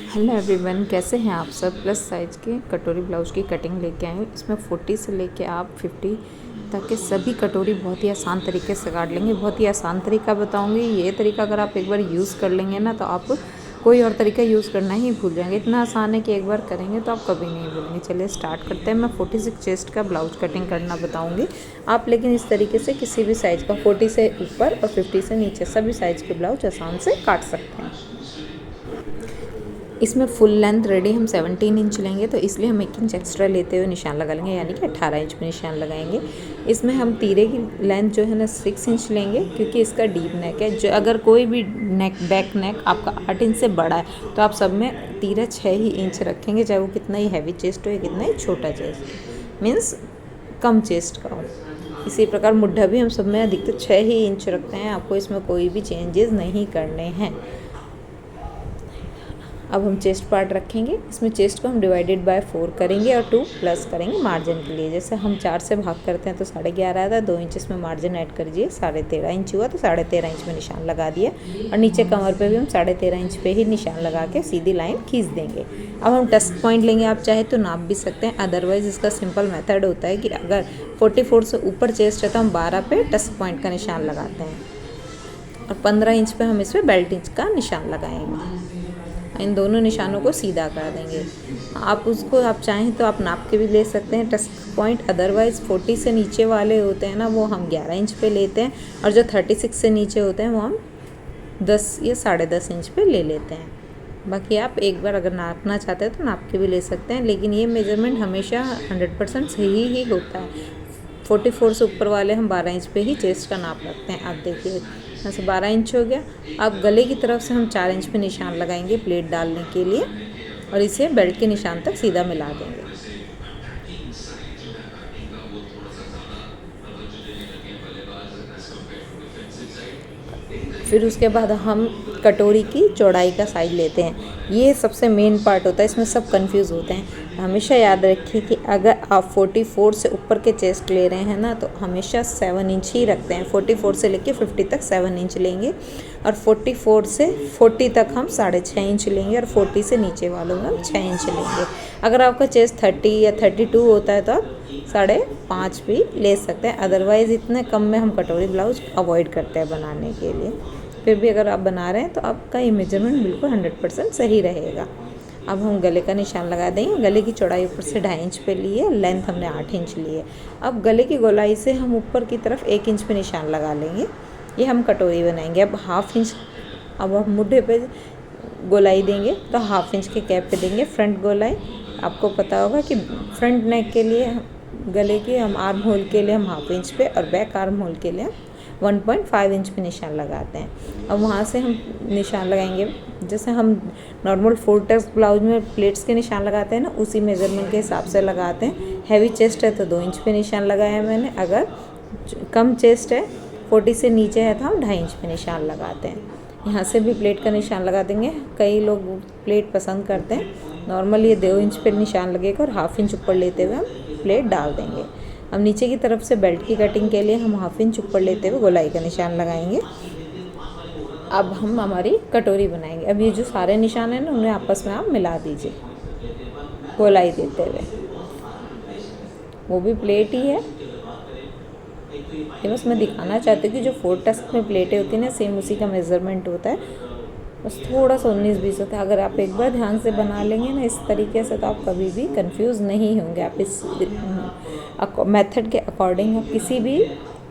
Hello everyone, कैसे हैं आप सब। प्लस साइज़ के कटोरी ब्लाउज की कटिंग लेके आए हूँ। इसमें 40 से लेके आप 50 तक के सभी कटोरी बहुत ही आसान तरीके से काट लेंगे। बहुत ही आसान तरीका बताऊँगी। ये तरीका अगर आप एक बार यूज़ कर लेंगे ना तो आप कोई और तरीका यूज़ करना ही भूल जाएंगे। इतना आसान है कि एक बार करेंगे तो आप कभी नहीं भूलेंगे। चलिए स्टार्ट करते हैं। मैं 46 चेस्ट का ब्लाउज कटिंग करना बताऊँगी आप, लेकिन इस तरीके से किसी भी साइज़ का 40 से ऊपर और 50 से नीचे सभी साइज़ के ब्लाउज आसान से काट सकते हैं। इसमें फुल लेंथ रेडी हम 17 इंच लेंगे, तो इसलिए हम 1 इंच एक्स्ट्रा लेते हुए निशान लगा लेंगे, यानी कि 18 इंच में निशान लगाएंगे। इसमें हम तीरे की लेंथ जो है ना 6 इंच लेंगे, क्योंकि इसका डीप नेक है। जो अगर कोई भी नेक बैक नेक आपका 8 इंच से बड़ा है तो आप सब में तीरा 6 ही इंच रखेंगे, चाहे वो कितना ही हैवी चेस्ट हो या कितना ही छोटा चेस्ट, मीन्स कम चेस्ट का हो। इसी प्रकार मुड्ढा भी हम सब में अधिकतर 6 ही इंच रखते हैं। आपको इसमें कोई भी चेंजेस नहीं करने हैं। अब हम चेस्ट पार्ट रखेंगे। इसमें चेस्ट को हम डिवाइडेड बाय 4 करेंगे और 2 प्लस करेंगे मार्जिन के लिए। जैसे हम 4 से भाग करते हैं तो 11.5 आता है, 2 इंच इसमें मार्जिन ऐड कर दीजिए, 13.5 इंच हुआ, तो 13.5 इंच में निशान लगा दिया। और नीचे कमर पे भी हम 13.5 इंच पे ही निशान लगा के सीधी लाइन खींच देंगे। अब हम टस्क पॉइंट लेंगे। आप चाहे तो नाप भी सकते हैं, अदरवाइज इसका सिंपल मेथड होता है कि अगर 44 से ऊपर चेस्ट है तो हम 12 पे टस्क पॉइंट का निशान लगाते हैं और 15 इंच पे हम इसमें बेल्ट इंच का निशान लगाएंगे। इन दोनों निशानों को सीधा कर देंगे। आप चाहें तो आप नाप के भी ले सकते हैं टस्क पॉइंट, अदरवाइज़ 40 से नीचे वाले होते हैं ना वो हम 11 इंच पे लेते हैं, और जो 36 से नीचे होते हैं वो हम 10 या 10.5 इंच पे ले लेते हैं। बाकी आप एक बार अगर नापना चाहते हैं तो नाप के भी ले सकते हैं, लेकिन ये मेज़रमेंट हमेशा 100% सही ही होता है। 44 से ऊपर वाले हम 12 इंच पे ही चेस्ट का नाप रखते हैं। आप देखिए यहाँ से 12 इंच हो गया। अब गले की तरफ से हम 4 इंच पे निशान लगाएंगे प्लेट डालने के लिए, और इसे बेल्ट के निशान तक सीधा मिला देंगे। फिर उसके बाद हम कटोरी की चौड़ाई का साइज लेते हैं। ये सबसे मेन पार्ट होता है, इसमें सब कंफ्यूज होते हैं। हमेशा याद रखिए कि अगर आप 44 से ऊपर के चेस्ट ले रहे हैं ना तो हमेशा 7 इंच ही रखते हैं। 44 से लेके 50 तक 7 इंच लेंगे, और 44 से 40 तक हम 6.5 इंच लेंगे, और 40 से नीचे वालों में हम 6 इंच लेंगे। अगर आपका चेस्ट 30 या 32 होता है तो आप 5.5 भी ले सकते हैं। अदरवाइज़ इतने कम में हम कटोरी ब्लाउज अवॉइड करते हैं बनाने के लिए। फिर भी अगर आप बना रहे हैं तो आपका ये मेजरमेंट बिल्कुल 100% सही रहेगा। अब हम गले का निशान लगा देंगे। गले की चौड़ाई ऊपर से 2.5 इंच पे लिए, लेंथ हमने 8 इंच ली है। अब गले की गोलाई से हम ऊपर की तरफ 1 इंच पे निशान लगा लेंगे। ये हम कटोरी बनाएंगे। अब 1/2 इंच, अब हम मुड्ढे पे गोलाई देंगे तो 1/2 इंच के कैप पे देंगे फ्रंट गोलाई। आपको पता होगा कि फ्रंट नेक के लिए गले के हम आर्म होल के लिए हम 1/2 इंच पे, और बैक आर्म होल के लिए 1.5 इंच पे निशान लगाते हैं। अब वहाँ से हम निशान लगाएंगे जैसे हम नॉर्मल 4 टक्स ब्लाउज में प्लेट्स के निशान लगाते हैं ना, उसी मेज़रमेंट के हिसाब से लगाते हैं। हैवी चेस्ट है तो 2 इंच पे निशान लगाया है मैंने। अगर कम चेस्ट है 40 से नीचे है तो हम 2.5 इंच पे निशान लगाते हैं। यहाँ से भी प्लेट का निशान लगा देंगे। कई लोग प्लेट पसंद करते हैं, नॉर्मल ये 2 इंच पे निशान लगेगा और 1/2 इंच ऊपर लेते हुए हम प्लेट डाल देंगे। अब नीचे की तरफ से बेल्ट की कटिंग के लिए हम 1/2 इंच ऊपर लेते हुए गोलाई का निशान लगाएंगे। अब हम हमारी कटोरी बनाएंगे। अब ये जो सारे निशान हैं ना उन्हें आपस में आप मिला दीजिए गोलाई देते हुए। वो भी प्लेट ही है, ये बस मैं दिखाना चाहती हूँ कि जो 4 टस्क में प्लेटें होती हैं ना सेम उसी का मेज़रमेंट होता है, बस थोड़ा सा 19-20 होता है। अगर आप एक बार ध्यान से बना लेंगे ना इस तरीके से तो आप कभी भी कंफ्यूज नहीं होंगे। आप इस मेथड के अकॉर्डिंग आप किसी भी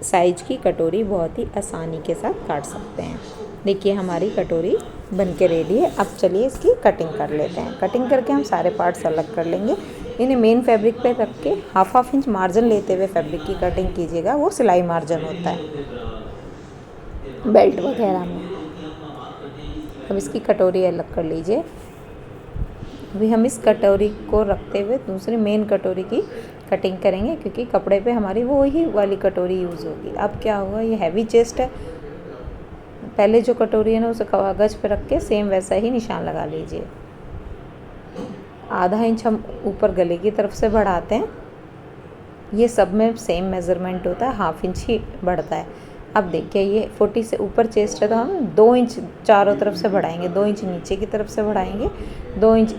साइज की कटोरी बहुत ही आसानी के साथ काट सकते हैं। देखिए हमारी कटोरी बन के रेडी है। अब चलिए इसकी कटिंग कर लेते हैं। कटिंग करके हम सारे पार्ट्स अलग कर लेंगे। इन्हें मेन फैब्रिक पे रख के 1/2 इंच मार्जिन लेते हुए फैब्रिक की कटिंग कीजिएगा। वो सिलाई मार्जिन होता है बेल्ट वगैरह में। अब इसकी कटोरी अलग कर लीजिए। अभी हम इस कटोरी को रखते हुए दूसरी मेन कटोरी की कटिंग करेंगे, क्योंकि कपड़े पे हमारी वो ही वाली कटोरी यूज़ होगी। अब क्या होगा, ये हैवी चेस्ट है, पहले जो कटोरी है ना उसे कागज़ पे रख के सेम वैसा ही निशान लगा लीजिए। 1/2 इंच हम ऊपर गले की तरफ से बढ़ाते हैं। ये सब में सेम मेज़रमेंट होता है, 1/2 इंच ही बढ़ता है। अब देखिए ये 40 से ऊपर चेस्ट है तो हम 2 इंच चारों तरफ से बढ़ाएंगे, 2 इंच नीचे की तरफ से बढ़ाएंगे, 2 इंच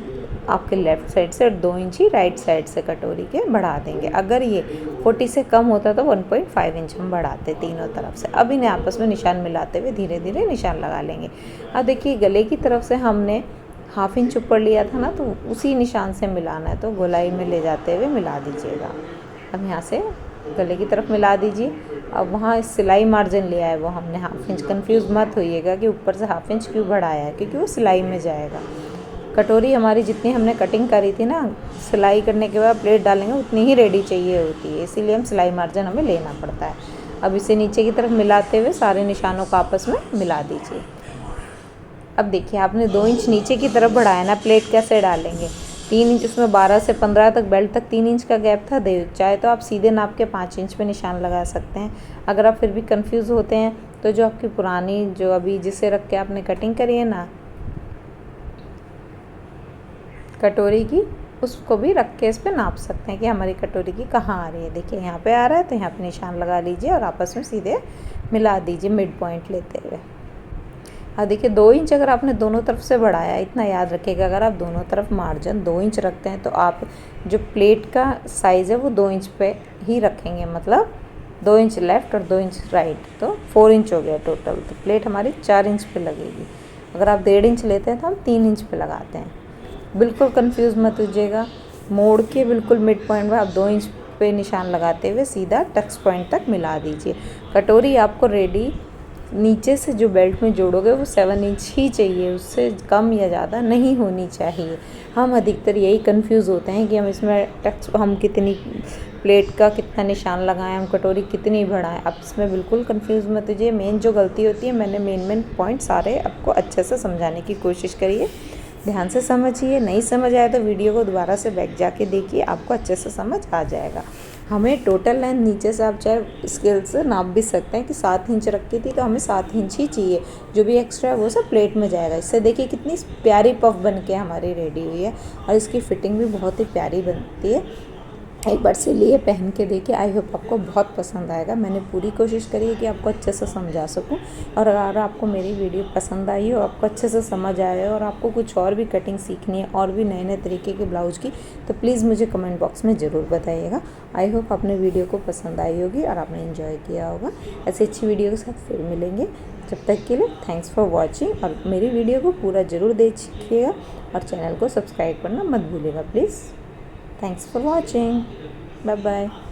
आपके लेफ़्ट साइड से और 2 इंच ही राइट साइड से कटोरी के बढ़ा देंगे। अगर ये 40 से कम होता तो 1.5 इंच हम बढ़ाते तीनों तरफ से। अब इन्हें आपस में निशान मिलाते हुए धीरे धीरे निशान लगा लेंगे। अब देखिए गले की तरफ से हमने ½ इंच ऊपर लिया था ना, तो उसी निशान से मिलाना है, तो गोलाई में ले जाते हुए मिला दीजिएगा। अब यहाँ से गले की तरफ मिला दीजिए। अब वहाँ सिलाई मार्जिन लिया है वो हमने ½ इंच, कंफ्यूज मत होइएगा कि ऊपर से ½ इंच क्यों बढ़ाया है, क्योंकि वो सिलाई में जाएगा। कटोरी हमारी जितनी हमने कटिंग करी थी ना, सिलाई करने के बाद प्लेट डालेंगे उतनी ही रेडी चाहिए होती है, इसीलिए हम सिलाई मार्जिन हमें लेना पड़ता है। अब इसे नीचे की तरफ मिलाते हुए सारे निशानों को आपस में मिला दीजिए। अब देखिए आपने 2 इंच नीचे की तरफ बढ़ाया ना, प्लेट कैसे डालेंगे, 3 इंच, उसमें 12 से 15 तक बेल्ट तक 3 इंच का गैप था। चाहे तो आप सीधे नाप के 5 इंच पे निशान लगा सकते हैं। अगर आप फिर भी कंफ्यूज होते हैं तो जो आपकी पुरानी जो अभी जिसे रख के आपने कटिंग करी है ना कटोरी की, उसको भी रख के इस पे नाप सकते हैं कि हमारी कटोरी की कहाँ आ रही है। देखिए यहाँ पे आ रहा है तो यहाँ पे निशान लगा लीजिए और आपस में सीधे मिला दीजिए मिड पॉइंट लेते हुए। अब देखिए 2 इंच अगर आपने दोनों तरफ से बढ़ाया, इतना याद रखिएगा, अगर आप दोनों तरफ मार्जिन 2 इंच रखते हैं तो आप जो प्लेट का साइज़ है वो 2 इंच पे ही रखेंगे, मतलब 2 इंच लेफ़्ट और 2 इंच राइट, तो 4 इंच हो गया टोटल। तो प्लेट हमारी 4 इंच पे लगेगी। अगर आप 1.5 इंच लेते हैं तो हम 3 इंच पे लगाते हैं। बिल्कुल कंफ्यूज मत होइएगा, मोड़ के बिल्कुल मिड पॉइंट में आप 2 इंच पे निशान लगाते हुए सीधा टक्स पॉइंट तक मिला दीजिए। कटोरी आपको रेडी नीचे से जो बेल्ट में जोड़ोगे वो 7 इंच ही चाहिए, उससे कम या ज़्यादा नहीं होनी चाहिए। हम अधिकतर यही कंफ्यूज होते हैं कि हम कितनी प्लेट का कितना निशान लगाएं, हम कटोरी कितनी बढ़ाएं। आप इसमें बिल्कुल कंफ्यूज मत होइए। मेन जो गलती होती है, मैंने मेन पॉइंट सारे आपको अच्छे से समझाने की कोशिश करी है, ध्यान से समझिए। नहीं समझ आया तो वीडियो को दोबारा से बैक जाके देखिए, आपको अच्छे से समझ आ जाएगा। हमें टोटल लेंथ नीचे से आप चाहे स्केल से नाप भी सकते हैं कि 7 इंच रखी थी तो हमें 7 इंच ही चाहिए, जो भी एक्स्ट्रा है वो सब प्लेट में जाएगा। इससे देखिए कितनी प्यारी पफ बन के हमारी रेडी हुई है और इसकी फिटिंग भी बहुत ही प्यारी बनती है। एक बार सिलिए, पहन के देखिए, आई होप आपको बहुत पसंद आएगा। मैंने पूरी कोशिश करी है कि आपको अच्छे से समझा सकूं, और अगर आपको मेरी वीडियो पसंद आई हो, आपको अच्छे से समझ आए और आपको कुछ और भी कटिंग सीखनी है और भी नए नए तरीके के ब्लाउज़ की, तो प्लीज़ मुझे कमेंट बॉक्स में ज़रूर बताइएगा। आई होप आपने वीडियो को पसंद आई होगी और आपने इन्जॉय किया होगा। ऐसी अच्छी वीडियो के साथ फिर मिलेंगे, जब तक के लिए थैंक्स फॉर वॉचिंग। और मेरी वीडियो को पूरा ज़रूर देखिएगा और चैनल को सब्सक्राइब करना मत भूलिएगा please. Thanks for watching. Bye bye.